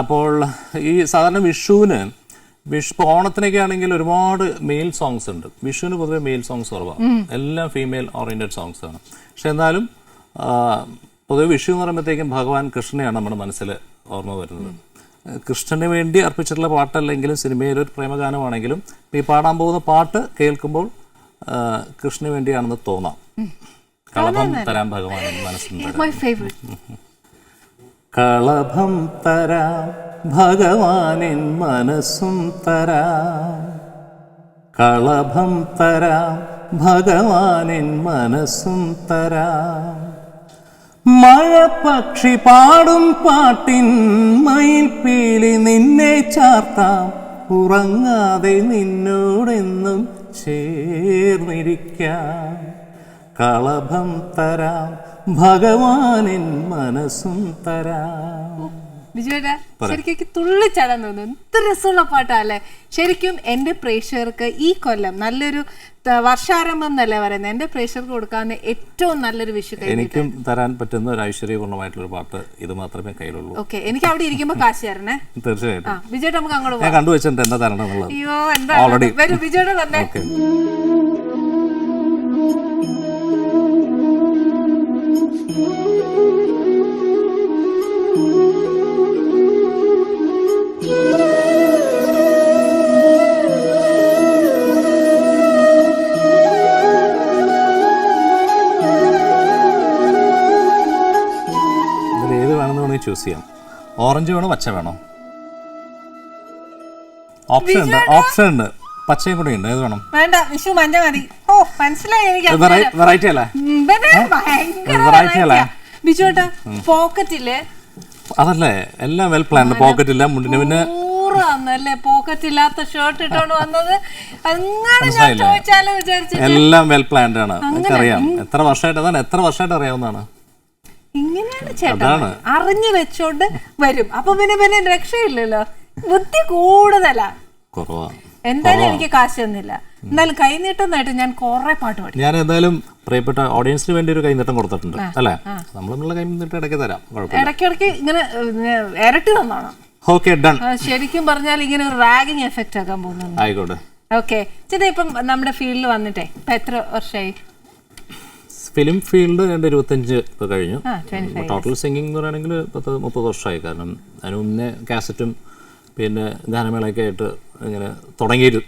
അപ്പോൾ ഈ സാധാരണ വിഷുവിന് ഇപ്പോൾ ഓണത്തിനൊക്കെ ആണെങ്കിൽ ഒരുപാട് മെയിൽ സോങ്സ് ഉണ്ട്. വിഷുവിന് പൊതുവെ മെയിൽ സോങ്സ് കുറവാണ്, എല്ലാം ഫീമെയിൽ ഓറിയന്റഡ് സോങ്സ് ആണ്. പക്ഷെ എന്നാലും പൊതുവെ വിഷു എന്ന് പറയുമ്പോഴത്തേക്കും ഭഗവാൻ കൃഷ്ണനെയാണ് നമ്മുടെ മനസ്സിൽ ഓർമ്മ വരുന്നത്. കൃഷ്ണന് വേണ്ടി അർപ്പിച്ചിട്ടുള്ള പാട്ടല്ലെങ്കിലും സിനിമയിൽ ഒരു പ്രേമഗാനമാണെങ്കിലും ഈ പാടാൻ പോകുന്ന പാട്ട് കേൾക്കുമ്പോൾ കൃഷ്ണന് വേണ്ടിയാണെന്ന് തോന്നാം. കളഭം തരാം ഭഗവാൻ മനസ്സിൽ കളഭം തരാം ഭഗവാനിൻ മനസ്സും തരാം, കളഭം തരാം ഭഗവാനിൻ മനസ്സും തരാം. മഴപക്ഷി പാടും പാട്ടിൻ മയിൽപ്പീലി നിന്നെ ചാർത്താം, ഉറങ്ങാതെ നിന്നോടെന്നും ചേർന്നിരിക്കാം. കളഭം തരാം ഭഗവാനിൻ മനസ്സും തരാം. ബിജുവേട്ടാ, ശരിക്കും തുള്ളിച്ചാടാൻ തോന്നുന്നു. എന്ത് രസമുള്ള പാട്ടല്ലേ. ശരിക്കും എൻ്റെ പ്രേക്ഷകർക്ക് ഈ കൊല്ലം നല്ലൊരു വർഷാരംഭം എന്നല്ലേ പറയുന്നത്, എൻ്റെ പ്രേക്ഷകർക്ക് കൊടുക്കാവുന്ന ഏറ്റവും നല്ലൊരു വിഷു. എനിക്കും തരാൻ പറ്റുന്ന ഒരു ഐശ്വര്യപൂർണ്ണമായിട്ടുള്ള പാട്ട് ഇത് മാത്രമേ കയ്യിലുള്ളൂ. ഓക്കെ, എനിക്ക് അവിടെ ഇരിക്കുമ്പോൾ കാശ് തരണേ. തീർച്ചയായിട്ടും. ബിജുവേട്ടാ, നമുക്ക് അങ്ങോട്ട് ഞാൻ കണ്ടുവച്ചിട്ടുണ്ട് എന്താ തരണം എന്നുള്ളത്. അയ്യോ, എന്താ വരൂ ബിജുവേട്ടാ തന്നെ. ചൂസ് ചെയ്യാം. ഓറഞ്ച് വേണോ പച്ച വേണോ? ഓപ്ഷൻ ഉണ്ട്, പച്ചയും കൂടെ ഉണ്ട്. ഏത് വേണം? വേണ്ട, വിഷു മഞ്ഞ മതി. ഓ, മനസ്സിലായി. എനിക്ക് വെറൈറ്റി അല്ലേ? ബിജുവേട്ടാ, പോക്കറ്റില് അതല്ലേ എല്ലാം വെൽ പ്ലാൻഡ്. പോക്കറ്റ് ഇല്ല, മുണ്ടിന് പിന്നെ പോക്കറ്റ് ഇല്ലാത്ത ഷർട്ട് ഇട്ടോണ്ട് വന്നത് അങ്ങനെ ചോദിച്ചാലും വിചാരിച്ചു എല്ലാം വെൽ പ്ലാൻഡ് ആണ്. എനിക്കറിയാം. എത്ര വർഷമായിട്ട് അറിയാവുന്നതാണ്. ഇങ്ങനെയാണ് ചേട്ടാ, അറിഞ്ഞു വെച്ചോണ്ട് വരും. അപ്പൊ പിന്നെ രക്ഷയില്ലല്ലോ. ബുദ്ധി കൂടുതലാ. എന്തായാലും എനിക്ക് കാശ് തന്നില്ല. എന്തായാലും കൈനീട്ടമായിട്ട് ഞാൻ കുറെ പാട്ട് പാടി. ഞാൻ എന്തായാലും പ്രിയപ്പെട്ട ഓഡിയൻസിന് വേണ്ടി ഒരു കൈനീട്ടം കൊടുത്തിട്ടുണ്ട് അല്ലേ? നമ്മൾ കൈനീട്ടം ഇടയ്ക്ക് തരാം. ഇടയ്ക്കിടയ്ക്ക് ഇങ്ങനെ ഇരട്ടി തന്നാണ്. Okay, done. ശരിക്കും പറഞ്ഞാൽ ഇങ്ങനെ ഒരു റാഗിങ് എഫക്റ്റ് ആക്കാൻ പോകുന്നു. ആയിക്കോട്ടെ. ഓക്കെ ചേട്ടാ, ഇപ്പം നമ്മുടെ ഫീൽഡിൽ വന്നിട്ടേ ഇപ്പൊ എത്ര വർഷമായി? ഫിലിം ഫീൽഡ് 25 ഇപ്പോൾ കഴിഞ്ഞു. ടോട്ടൽ സിംഗിങ് എന്ന് പറയുകയാണെങ്കിൽ 30 വർഷമായി. കാരണം അതിന് മുന്നേ കാസറ്റും പിന്നെ ഗാനമേളയൊക്കെ ആയിട്ട് ഇങ്ങനെ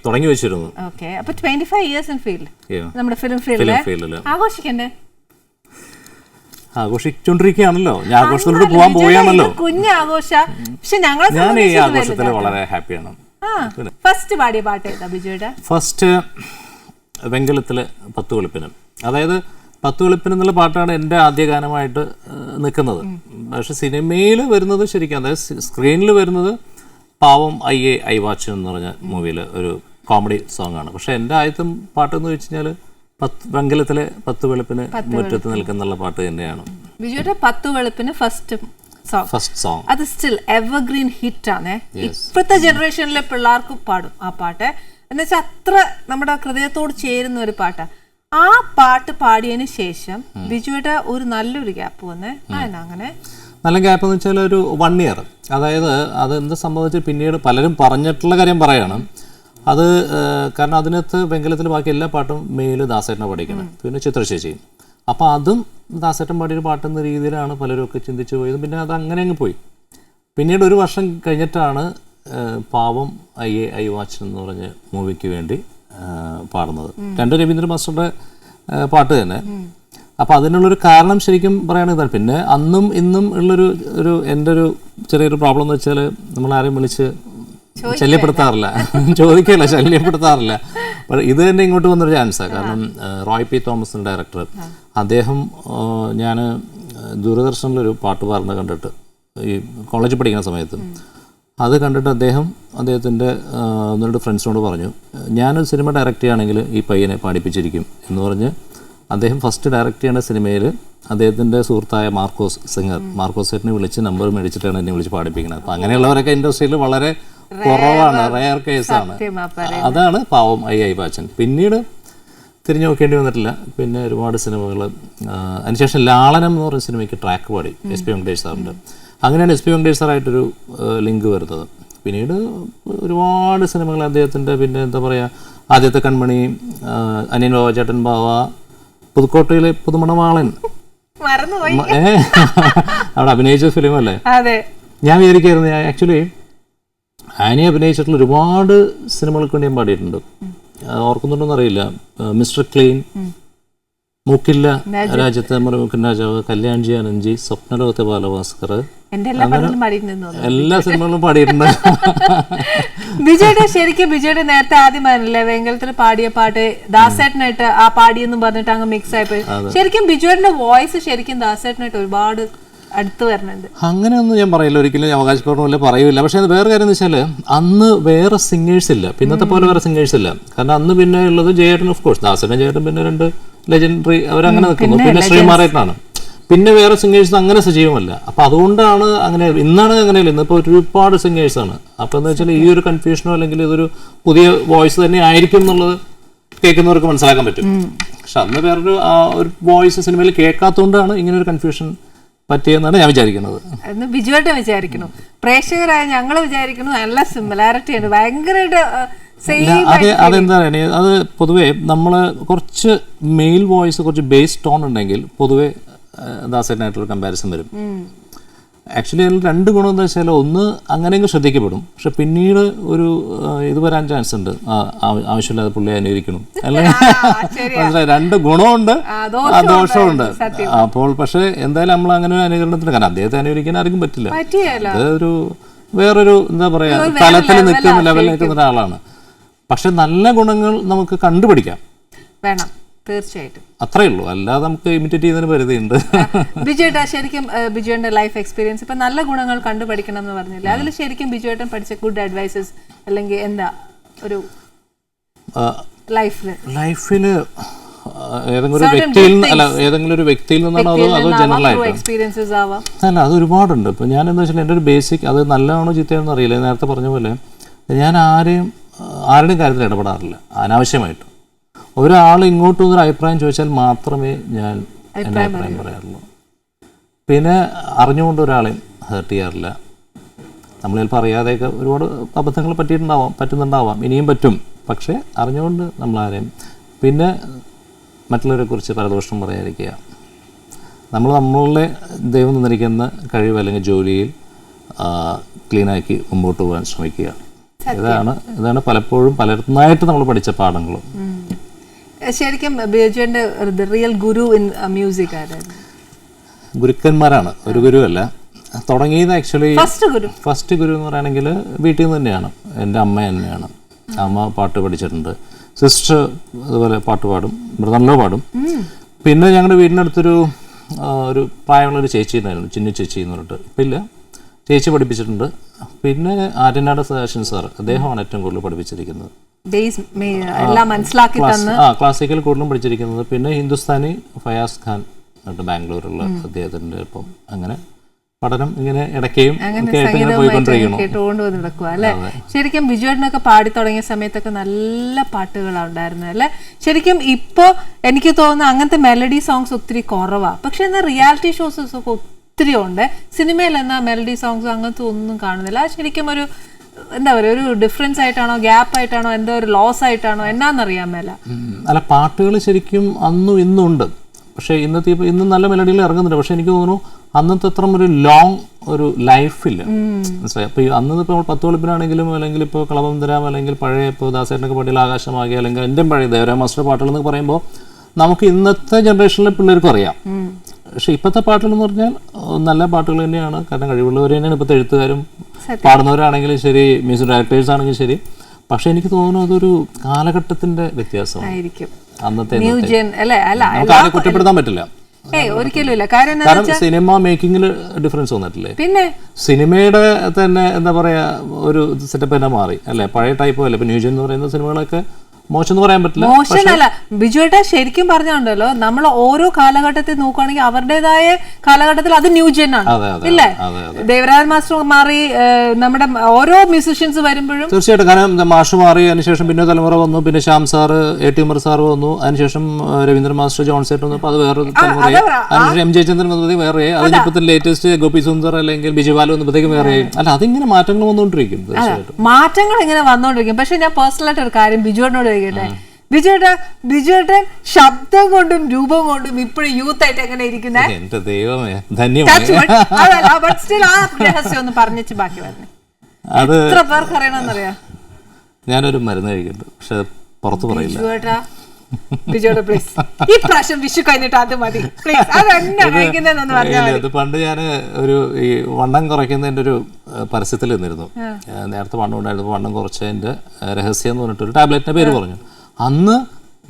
തുടങ്ങി വെച്ചിരുന്നു. അപ്പോൾ 25 years in field. നമ്മുടെ ഫിലിം ഫീൽഡിൽ ആഘോഷിക്കണ്ടേ? ആഘോഷിച്ചോണ്ടിരിക്കുകയാണല്ലോ. ഞാൻ ആഘോഷത്തിലോട്ട് പോകാൻ പോവുകയാണല്ലോ. കുഞ്ഞ് ആഘോഷ. പക്ഷെ ഞാൻ ഈ ആഘോഷത്തിൽ വളരെ ഹാപ്പിയാണ്. ഫസ്റ്റ് പാടിയ പാട്ട് ഏതാ ബിജുവേട്ടാ? ഫസ്റ്റ് വെങ്കലത്തിലെ 10 വെളുപ്പിന്. അതായത് 10 വെളുപ്പിന് എന്നുള്ള പാട്ടാണ് എൻ്റെ ആദ്യ ഗാനമായിട്ട് നിൽക്കുന്നത്. പക്ഷെ സിനിമയിൽ വരുന്നത് ശരിക്കും, അതായത് സ്ക്രീനിൽ വരുന്നത് പാവം ഐ വാച്ച് എന്ന് പറഞ്ഞ മൂവിയിൽ ഒരു കോമഡി സോങ് ആണ്. പക്ഷെ എൻ്റെ ആദ്യത്തെ പാട്ടെന്ന് വെച്ച് കഴിഞ്ഞാൽ വെങ്കലത്തിലെ 10 വെളുപ്പിന് മുറ്റത്ത് നിൽക്കുന്നുള്ള പാട്ട് തന്നെയാണ്. ബിജുവേട്ടാ, 10 വെളുപ്പിന് ഫസ്റ്റ് സോങ് അത് സ്റ്റിൽ എവർഗ്രീൻ ഹിറ്റ് ആണ്. ഇപ്പോഴത്തെ ജനറേഷനിലെ പിള്ളേർക്ക് പാടും ആ പാട്ട്. എന്നുവെച്ചാൽ അത്ര നമ്മുടെ ഹൃദയത്തോട് ചേരുന്ന ഒരു പാട്ടാണ്. ആ പാട്ട് പാടിയതിന് ശേഷം ബിജുവേട്ടാ ഒരു നല്ലൊരു ഗ്യാപ്പ് വന്നേ. അങ്ങനെ നല്ല ഗ്യാപ്പ് എന്ന് വെച്ചാൽ ഒരു 1 year. അതായത് അത് എന്ത് സംഭവിച്ച് പിന്നീട് പലരും പറഞ്ഞിട്ടുള്ള കാര്യം പറയാണ്. അത് കാരണം അതിനകത്ത് വെങ്കലത്തിൽ ബാക്കി എല്ലാ പാട്ടും മെയിൽ ദാസേട്ടനെ പഠിക്കണം, പിന്നെ ചിത്രശേഷിയും. അപ്പോൾ അതും ദാസേട്ടൻ പാടിയൊരു പാട്ടെന്ന രീതിയിലാണ് പലരും ഒക്കെ ചിന്തിച്ചു പോയത്. പിന്നെ അത് അങ്ങനെ അങ്ങ് പോയി. പിന്നീട് ഒരു വർഷം കഴിഞ്ഞിട്ടാണ് പാവം ഐ വാച്ച് എന്ന് പറഞ്ഞ മൂവിക്ക് വേണ്ടി പാടുന്നത്. 2 രവീന്ദ്ര മാസ്റ്ററുടെ പാട്ട് തന്നെ. അപ്പോൾ അതിനുള്ളൊരു കാരണം ശരിക്കും പറയുകയാണെങ്കിൽ പിന്നെ അന്നും ഇന്നും ഉള്ളൊരു എൻ്റെ ഒരു ചെറിയൊരു പ്രോബ്ലം എന്ന് വെച്ചാൽ നമ്മൾ ആരെയും വിളിച്ച് ശല്യപ്പെടുത്താറില്ല, ചോദിക്കില്ല, ശല്യപ്പെടുത്താറില്ല. ഇത് തന്നെ ഇങ്ങോട്ട് വന്നൊരു ചാൻസാണ്. കാരണം റോയ് പി തോമസ് ഡയറക്ടർ, അദ്ദേഹം ഞാൻ ദൂരദർശനിലൊരു പാട്ട് പാടുന്നത് കണ്ടിട്ട് ഈ കോളേജിൽ പഠിക്കുന്ന സമയത്ത് അത് കണ്ടിട്ട് അദ്ദേഹത്തിൻ്റെ 1-2 ഫ്രണ്ട്സിനോട് പറഞ്ഞു, ഞാനൊരു സിനിമ ഡയറക്റ്റ് ചെയ്യുകയാണെങ്കിൽ ഈ പയ്യനെ പാടിപ്പിച്ചിരിക്കും എന്ന് പറഞ്ഞ് അദ്ദേഹം ഫസ്റ്റ് ഡയറക്റ്റ് ചെയ്യുന്ന സിനിമയിൽ അദ്ദേഹത്തിൻ്റെ സുഹൃത്തായ മാർക്കോസ് ചേട്ടനെ വിളിച്ച് നമ്പർ മേടിച്ചിട്ടാണ് എന്നെ വിളിച്ച് പാടിപ്പിക്കുന്നത്. അപ്പം അങ്ങനെയുള്ളവരൊക്കെ ഇൻഡസ്ട്രിയിൽ വളരെ കുറവാണ്, റെയർ കേസാണ്. അതാണ് പാവം ഐ വാച്ചൻ. പിന്നീട് തിരിഞ്ഞു നോക്കേണ്ടി വന്നിട്ടില്ല. പിന്നെ ഒരുപാട് സിനിമകൾ, അതിനുശേഷം ലാളനം എന്ന് പറയുന്ന സിനിമയ്ക്ക് ട്രാക്ക് പാടി SP വെങ്കടേഷ് സാറിൻ്റെ. അങ്ങനെയാണ് SP വെങ്കടേഷ് സാറായിട്ടൊരു ലിങ്ക് വരുന്നത്. പിന്നീട് ഒരുപാട് സിനിമകൾ അദ്ദേഹത്തിൻ്റെ, പിന്നെ എന്താ പറയുക, ആദ്യത്തെ കൺമണി, അനിയൻ ബാബ, ചേട്ടൻ ബാവ, പുതുക്കോട്ടയിലെ പുതുമണവാളൻ, അവിടെ അഭിനയിച്ച ഫിലിമല്ലേ. ഞാൻ വിചാരിക്കായിരുന്നു, ആക്ച്വലി ആനി അഭിനയിച്ചിട്ടുള്ള ഒരുപാട് സിനിമകൾക്ക് വേണ്ടി ഞാൻ പാടിയിട്ടുണ്ട്. ഓർക്കുന്നുണ്ടോന്ന് അറിയില്ല. മിസ്റ്റർ ക്ലീൻ, മൂക്കില്ല രാജ്യത്തെ മുക്കിൻ രാജാവ്, കല്യാൺജി ആനന്ദ്ജി, സ്വപ്നലോകത്തെ ബാലഭാസ്കർ, എല്ലാ സിനിമകളും പാടിയിട്ടുണ്ട്. ബിജയുടെ ശരിക്കും ബിജയുടെ നേരത്തെ ആദ്യം പറഞ്ഞില്ലേ വെങ്കലത്തിൽ പാടിയ പാട്ട് ദാസേട്ടനായിട്ട് ആ പാടിയെന്നും പറഞ്ഞിട്ട് അങ്ങ് മിക്സ് ആയിപ്പോയി. ശരിക്കും ബിജുവേട്ടന്റെ വോയിസ് ശരിക്കും ദാസേട്ടനായിട്ട് ഒരുപാട് അടുത്ത് വരുന്നുണ്ട്. അങ്ങനെയൊന്നും ഞാൻ പറയില്ല, ഒരിക്കലും ഞാൻ അവകാശപ്പെടണമല്ലേ പറയൂല. പക്ഷേ അത് വേറെ കാര്യം എന്ന് വെച്ചാൽ അന്ന് വേറെ സിംഗേഴ്സ് ഇല്ല, പിന്നത്തെ പോലെ വേറെ സിംഗേഴ്സ് ഇല്ല. കാരണം അന്ന് പിന്നെ ഉള്ളത് ജയേട്ടൻ, ഓഫ് കോഴ്സ് ദാസേട്ടൻ, ജയേട്ടൻ, പിന്നെ 2 ലെജൻഡറി അവരങ്ങനെ നിൽക്കുന്നു. പിന്നെ ശ്രീമാറേട്ടനാണ്. പിന്നെ വേറെ സിംഗേഴ്സ് അങ്ങനെ സജീവമല്ല. അപ്പം അതുകൊണ്ടാണ് അങ്ങനെ. ഇന്നാണ് അങ്ങനെയല്ല, ഇന്നിപ്പോൾ ഒരുപാട് സിംഗേഴ്സാണ്. അപ്പം എന്ന് വെച്ചാൽ ഈ ഒരു കൺഫ്യൂഷനോ അല്ലെങ്കിൽ ഇതൊരു പുതിയ വോയിസ് തന്നെ ആയിരിക്കും എന്നുള്ളത് കേൾക്കുന്നവർക്ക് മനസ്സിലാക്കാൻ പറ്റും. പക്ഷെ അന്ന് വേറൊരു ഒരു വോയിസ് സിനിമയിൽ കേൾക്കാത്തതുകൊണ്ടാണ് ഇങ്ങനെ ഒരു കൺഫ്യൂഷൻ പറ്റിയെന്നാണ് ഞാൻ വിചാരിക്കുന്നത്. ബിജുവായിട്ട് വിചാരിക്കുന്നു, പ്രേക്ഷകരായ ഞങ്ങൾ വിചാരിക്കുന്നു നല്ല സിമിലാരിറ്റി ഉണ്ട്, ഭയങ്കരമായിട്ട്. അതെന്താണ്, അത് പൊതുവേ നമ്മൾ കുറച്ച് മെയിൽ വോയിസ്, കുറച്ച് ബേസ് ടോൺ ഉണ്ടെങ്കിൽ പൊതുവേ ദാസേട്ടനായിട്ടുള്ള കമ്പാരിസൺ വരും. ആക്ച്വലി അതിൽ 2 ഗുണം എന്താ വെച്ചാൽ, ഒന്ന് അങ്ങനെയെങ്കിലും ശ്രദ്ധിക്കപ്പെടും, പക്ഷെ പിന്നീട് ഒരു ഇത് വരാൻ ചാൻസ് ഉണ്ട്, ആവശ്യമില്ലാതെ പുള്ളി അനുകരിക്കണം അല്ലെങ്കിൽ 2 ഗുണമുണ്ട്, ദോഷമുണ്ട്. അപ്പോൾ പക്ഷെ എന്തായാലും നമ്മൾ അങ്ങനെ ഒരു അനുകരണത്തിന്, കാരണം അദ്ദേഹത്തെ അനുകരിക്കാൻ ആർക്കും പറ്റില്ല. അതൊരു വേറൊരു എന്താ പറയാ തലത്തിൽ നിൽക്കുന്ന ലെവലിൽ നിൽക്കുന്ന ഒരാളാണ്. പക്ഷെ നല്ല ഗുണങ്ങൾ നമുക്ക് കണ്ടുപിടിക്കാം, വേണം തീർച്ചയായിട്ടും. അത്രേ ഉള്ളൂ, അല്ലാതെ നമുക്ക് ഇമിറ്റേറ്റ് ചെയ്യുന്നതിന് പരിധിയുണ്ട്. ബിജുവേട്ടാ ശരിക്കും ബിജുവിന്റെ ലൈഫ് എക്സ്പീരിയൻസ് ഇപ്പൊ നല്ല ഗുണങ്ങൾ കണ്ടുപഠിക്കണം എന്ന് പറഞ്ഞില്ല, അതിൽ ശരിക്കും ബിജുവേട്ടൻ പഠിച്ച ഗുഡ് അഡ്വൈസസ് അല്ലെങ്കിൽ എന്താ ഒരു ലൈഫില് ഏതെങ്കിലും ഒരു വ്യക്തിയിൽ നിന്നാണോ അതോ ജനറൽ ആയിട്ട്? അല്ല, അത് ഒരുപാടുണ്ട്. ഇപ്പൊ ഞാൻ എന്താ വെച്ചാൽ എൻ്റെ ഒരു ബേസിക്, അത് നല്ലതാണോ ചീത്തയാണോ അറിയില്ല. നേരത്തെ പറഞ്ഞ പോലെ ഞാൻ ആരുടെയും കാര്യത്തിൽ ഇടപെടാറില്ല അനാവശ്യമായിട്ട്. ഒരാൾ ഇങ്ങോട്ട് വന്നൊരു അഭിപ്രായം ചോദിച്ചാൽ മാത്രമേ ഞാൻ എൻ്റെ അഭിപ്രായം പറയാറുള്ളൂ. പിന്നെ അറിഞ്ഞുകൊണ്ട് ഒരാളെയും ഹേർട്ട് ചെയ്യാറില്ല. നമ്മൾ ചിലപ്പോൾ അറിയാതെയൊക്കെ ഒരുപാട് അബദ്ധങ്ങൾ പറ്റുന്നുണ്ടാവാം, ഇനിയും പറ്റും. പക്ഷേ അറിഞ്ഞുകൊണ്ട് നമ്മളാരെയും, പിന്നെ മറ്റുള്ളവരെ കുറിച്ച് പരദോഷം പറയാതിരിക്കുക. നമ്മളുടെ ദൈവം തന്നിരിക്കുന്ന കഴിവ് അല്ലെങ്കിൽ ജോലിയിൽ ക്ലീനാക്കി മുമ്പോട്ട് പോകാൻ ശ്രമിക്കുക. ഇതാണ് പലപ്പോഴും പലർന്നായിട്ട് നമ്മൾ പഠിച്ച പാഠങ്ങളും. ശരിക്കും ബിജുവിന്റെ റിയൽ ഗുരു ഇൻ മ്യൂസിക് ആരായിരുന്നു? ഗുരുക്കന്മാരാണ്, ഒരു ഗുരുവല്ല. തുടങ്ങിയത് ആക്ച്വലി ഫസ്റ്റ് ഗുരു എന്ന് പറയുകയാണെങ്കിൽ വീട്ടിൽ നിന്ന് തന്നെയാണ്. എൻ്റെ അമ്മ തന്നെയാണ്. അമ്മ പാട്ട് പഠിച്ചിട്ടുണ്ട്, സിസ്റ്റർ അതുപോലെ പാട്ട് പാടും, നല്ല പാടും. പിന്നെ ഞങ്ങളുടെ വീടിനടുത്തൊരു പ്രായമുള്ളൊരു ചേച്ചി ഉണ്ടായിരുന്നു, ചിന്നു ചേച്ചി എന്ന് പറഞ്ഞിട്ട്. ഇപ്പം ഇല്ല, ചേച്ചി പഠിപ്പിച്ചിട്ടുണ്ട്. പിന്നെ ആര്യനാട് സദാശിവൻ സാർ, അദ്ദേഹമാണ് ഏറ്റവും കൂടുതൽ പഠിപ്പിച്ചിരിക്കുന്നത്, ക്ലാസിക്കൽ കൂടുതലും പഠിച്ചിരിക്കുന്നത്. പിന്നെ ഹിന്ദുസ്ഥാനി ഫയാസ് ഖാൻ എന്നിട്ട് ബാംഗ്ലൂരുള്ള അദ്ദേഹത്തിൻ്റെ ഒപ്പം അങ്ങനെ പഠനം ഇങ്ങനെ ഇടയ്ക്കും കേട്ടുകൊണ്ടുവന്നിടക്കുക അല്ലെ. ശരിക്കും ബിജുവേട്ടനൊക്കെ പാടി തുടങ്ങിയ സമയത്തൊക്കെ നല്ല പാട്ടുകളാണ് ഉണ്ടായിരുന്നത് അല്ലെ. ശരിക്കും ഇപ്പോൾ എനിക്ക് തോന്നുന്നു അങ്ങനത്തെ മെലഡി സോങ്സ് ഒത്തിരി കുറവാണ്. പക്ഷെ എന്നാൽ റിയാലിറ്റി ഷോസ് ഒക്കെ ഒത്തിരി ഉണ്ട്. സിനിമയിൽ എന്നാൽ മെലഡി സോങ്സ് അങ്ങനത്തെ ഒന്നും കാണുന്നില്ല. ശരിക്കും ഒരു എന്താ പറയുക, ഒരു ഡിഫറൻസ് ആയിട്ടാണോ, ഗ്യാപ്പ് ആയിട്ടാണോ, എന്തോ ഒരു ലോസ് ആയിട്ടാണോ, എന്നാന്നറിയാൻ മേല. അല്ല, പാട്ടുകൾ ശരിക്കും അന്നും ഇന്നും ഉണ്ട്. പക്ഷേ ഇന്നും നല്ല മെലഡികൾ ഇറങ്ങുന്നുണ്ട്. പക്ഷെ എനിക്ക് തോന്നുന്നു അന്നത്തെ അത്ര ഒരു ലോങ് ഒരു ലൈഫില്ല, മനസ്സിലായി. അപ്പോൾ അന്ന് ഇപ്പോൾ 10 വെളുപ്പിനാണെങ്കിലും അല്ലെങ്കിൽ ഇപ്പോൾ കളവം തരാം അല്ലെങ്കിൽ പഴയ ഇപ്പോൾ ദാസേട്ടനൊക്കെ പാട്ടിൽ ആകാശമാകിയ അല്ലെങ്കിൽ എൻ്റെ പഴയ ദേവരാം മാസ്റ്റർ പാട്ടുകൾ എന്നൊക്കെ പറയുമ്പോൾ നമുക്ക് ഇന്നത്തെ ജനറേഷനിലെ പിള്ളേർക്കും അറിയാം. പക്ഷെ ഇപ്പോഴത്തെ പാട്ടുകൾ എന്ന് പറഞ്ഞാൽ നല്ല പാട്ടുകൾ തന്നെയാണ്. കാരണം കഴിവുള്ളവർ തന്നെയാണ് ഇപ്പോഴത്തെ എഴുത്തുകാരും പാടുന്നവരാണെങ്കിലും ശരി, മ്യൂസിക് ഡയറക്ടേഴ്സ് ആണെങ്കിലും ശരി. പക്ഷെ എനിക്ക് തോന്നുന്നു അതൊരു കാലഘട്ടത്തിന്റെ വ്യത്യാസമായിരിക്കും. അന്നത്തെ നമുക്ക് കുറ്റപ്പെടുത്താൻ പറ്റില്ല, കാരണം സിനിമ മേക്കിങ്ങിൽ ഡിഫറൻസ് വന്നിട്ടില്ലേ. പിന്നെ സിനിമയുടെ തന്നെ എന്താ പറയാ ഒരു സെറ്റപ്പ് തന്നെ മാറി അല്ലേ. പഴയ ടൈപ്പ് അല്ലേ. ഇപ്പൊ ന്യൂജൻ എന്ന് പറയുന്ന സിനിമകളൊക്കെ മോശം എന്ന് പറയാൻ പറ്റില്ല. മോശമല്ല, ബിജുവേട്ട ശരിക്കും പറഞ്ഞുണ്ടല്ലോ, നമ്മൾ ഓരോ കാലഘട്ടത്തിൽ നോക്കുകയാണെങ്കിൽ അവരുടേതായ കാലഘട്ടത്തിൽ അത് ന്യൂജൻ ആണ് ഇല്ലേ? ദേവരാജൻ മാസ്റ്റർ മാറി, നമ്മുടെ ഓരോ മ്യൂസിഷ്യൻസ് വരുമ്പോഴും തീർച്ചയായിട്ടും. കാരണം മാഷ് മാറി, അതിനുശേഷം പിന്നെ തലമുറ വന്നു, പിന്നെ Shyam sir, A T Umar sir വന്നു, അതിനുശേഷം രവീന്ദ്രൻ മാസ്റ്റർ, ജോൺ സേട്ട് വന്നപ്പോൾ അത് വേറെ തലമുറയായി. അതിനുശേഷം എം ജയചന്ദ്രൻ വന്നപ്പോഴത്തേക്ക് വേറെ, അതിനിപ്പത്തെ ലേറ്റസ്റ്റ് ഗോപി സുന്ദർ അല്ലെങ്കിൽ ബിജുപാൽ വന്നപ്പോഴത്തേക്കും വേറെ. അല്ല, അതിങ്ങനെ മാറ്റങ്ങൾ വന്നുകൊണ്ടിരിക്കും. തീർച്ചയായിട്ടും മാറ്റങ്ങൾ ഇങ്ങനെ വന്നുകൊണ്ടിരിക്കും. പക്ഷെ ഞാൻ പേഴ്സണലായിട്ട് ഒരു കാര്യം ബിജുവിനോട് ചോദിക്കട്ടെ, ബിജുവേട്ടൻ ശബ്ദം കൊണ്ടും രൂപം കൊണ്ടും ഇപ്പോഴും യൂത്ത് ആയിട്ട് എങ്ങനെ ഇരിക്കുന്നത്? എന്റെ ദൈവമേ, ധന്യവാദം. ഒന്ന് പറഞ്ഞിട്ട് ബാക്കി പറഞ്ഞു. അത് എത്ര പേർക്ക് അറിയണമെന്നറിയാം. ഞാനൊരു മരുന്ന് കഴിക്കുന്നുണ്ട്, പക്ഷെ പുറത്ത് പറയില്ല. ഈ പ്രാവശ്യം വിഷു കഴിഞ്ഞിട്ട് അത് മതി. ഇത് പണ്ട് ഞാൻ ഒരു ഈ വണ്ണം കുറയ്ക്കുന്നതിന്റെ ഒരു പരസ്യത്തിൽ നിന്നിരുന്നു. നേരത്തെ വണ്ണം ഉണ്ടായിരുന്നു, വണ്ണം കുറച്ചതിന്റെ രഹസ്യം എന്ന് പറഞ്ഞിട്ട് ഒരു ടാബ്ലറ്റിന്റെ പേര് പറഞ്ഞു. അന്ന്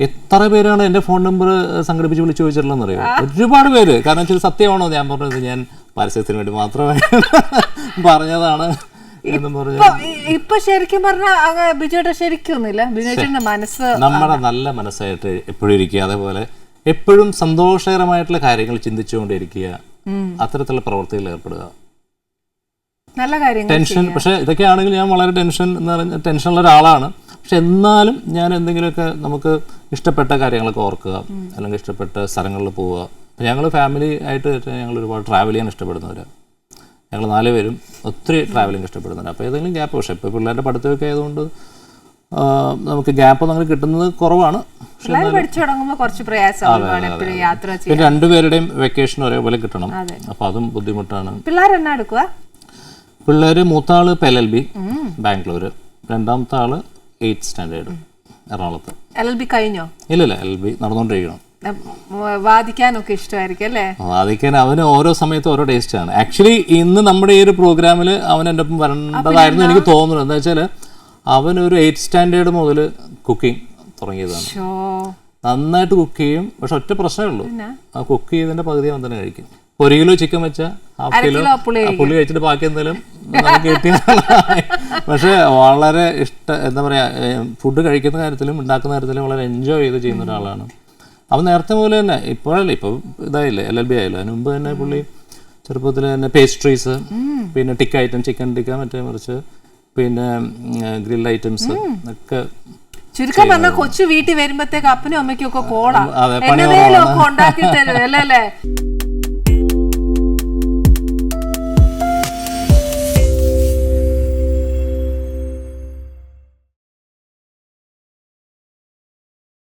എത്ര പേരാണ് എൻ്റെ ഫോൺ നമ്പർ സംഘടിപ്പിച്ച് വിളിച്ചു ചോദിച്ചിട്ടുള്ളതെന്ന് അറിയോ? ഒരുപാട് പേര്. കാരണം വെച്ചാൽ സത്യമാണോ ഞാൻ പറഞ്ഞത്, ഞാൻ പരസ്യത്തിന് വേണ്ടി മാത്രമേ പറഞ്ഞതാണ് എന്നും പറഞ്ഞു. ഇപ്പൊ ശരിക്കും പറഞ്ഞാൽ ബിജുവേട്ട ശരിക്കൊന്നുമില്ല. ബിജുവേട്ടന്റെ മനസ്സ് നമ്മുടെ നല്ല മനസ്സായിട്ട് എപ്പോഴും ഇരിക്കുക, അതേപോലെ എപ്പോഴും സന്തോഷകരമായിട്ടുള്ള കാര്യങ്ങൾ ചിന്തിച്ചുകൊണ്ടിരിക്കുക, അത്തരത്തിലുള്ള പ്രവൃത്തികളിൽ ഏർപ്പെടുക. നല്ല കാര്യങ്ങൾ. ടെൻഷൻ, പക്ഷെ ഇതൊക്കെ ആണെങ്കിൽ ഞാൻ വളരെ ടെൻഷനുള്ള ഒരാളാണ്. പക്ഷെ എന്നാലും ഞാൻ എന്തെങ്കിലുമൊക്കെ നമുക്ക് ഇഷ്ടപ്പെട്ട കാര്യങ്ങളൊക്കെ ഓർക്കുക, അല്ലെങ്കിൽ ഇഷ്ടപ്പെട്ട സ്ഥലങ്ങളിൽ പോവുക. ഞങ്ങൾ ഫാമിലി ആയിട്ട് ഞങ്ങൾ ഒരുപാട് ട്രാവൽ ചെയ്യാൻ ഇഷ്ടപ്പെടുന്നവരാണ്. ഞങ്ങൾ 4 പേരും ഒത്തിരി ട്രാവലിംഗ് ഇഷ്ടപ്പെടുന്നുണ്ട്. അപ്പോൾ ഏതെങ്കിലും ഗ്യാപ്പ്, പക്ഷേ ഇപ്പോൾ പിള്ളേരുടെ പഠിത്തമൊക്കെ ആയതുകൊണ്ട് നമുക്ക് ഗ്യാപ്പൊന്നും അങ്ങനെ കിട്ടുന്നത് കുറവാണ്. പിന്നെ 2 പേരുടെയും വെക്കേഷൻ ഒരേപോലെ കിട്ടണം, അപ്പോൾ അതും ബുദ്ധിമുട്ടാണ്. പിള്ളേർ മൂത്താള് LLB ബാംഗ്ലൂർ, രണ്ടാമത്തെ ആള് 8th സ്റ്റാൻഡേർഡ് എറണാകുളത്ത്. LLB കഴിഞ്ഞോ? ഇല്ല, LLB നടന്നുകൊണ്ടിരിക്കണം. വാദിക്കാനൊക്കെ ഇഷ്ടമായിരിക്കും അല്ലേ? വാദിക്കാൻ അവന് ഓരോ സമയത്തും ഓരോ ടേസ്റ്റ് ആണ്. ആക്ച്വലി ഇന്ന് നമ്മുടെ ഈ ഒരു പ്രോഗ്രാമിൽ അവൻ എൻ്റെ ഒപ്പം വരേണ്ടതായിരുന്നു എനിക്ക് തോന്നുന്നു. എന്താ വെച്ചാൽ അവനൊരു 8th സ്റ്റാൻഡേർഡ് മുതൽ കുക്കിംഗ് തുടങ്ങിയതാണ്. നന്നായിട്ട് കുക്ക് ചെയ്യും. പക്ഷെ ഒറ്റ പ്രശ്നമേ ഉള്ളൂ, ആ കുക്ക് ചെയ്തതിന്റെ പകുതി അവൻ തന്നെ കഴിക്കും. 1 കിലോ ചിക്കൻ വെച്ചാൽ 1/2 കിലോ പുളി കഴിച്ചിട്ട് ബാക്കി എന്തെങ്കിലും നമുക്ക് കിട്ടിയ. പക്ഷെ വളരെ എന്താ പറയാ, ഫുഡ് കഴിക്കുന്ന കാര്യത്തിലും ഉണ്ടാക്കുന്ന കാര്യത്തിലും വളരെ എൻജോയ് ചെയ്ത് ചെയ്യുന്ന ഒരാളാണ് അവൻ. നേരത്തെ പോലെ തന്നെ ഇപ്പോഴല്ലേ, ഇപ്പം ഇതായില്ലേ, LLB ആയില്ല. അതിന് മുമ്പ് തന്നെ പുള്ളി ചെറുപ്പത്തിൽ തന്നെ പേസ്ട്രീസ്, പിന്നെ ടിക്ക ഐറ്റം, ചിക്കൻ ടിക്ക, മറ്റേ മറിച്ച്, പിന്നെ ഗ്രിൽ ഐറ്റംസ് ഒക്കെ. ചുരുക്കം പറഞ്ഞാൽ കൊച്ചു വീട്ടിൽ വരുമ്പോഴത്തേക്ക് അപ്പനും അമ്മയ്ക്കും ഒക്കെ കോളാ ഉണ്ടാക്കി തരും അല്ലേ?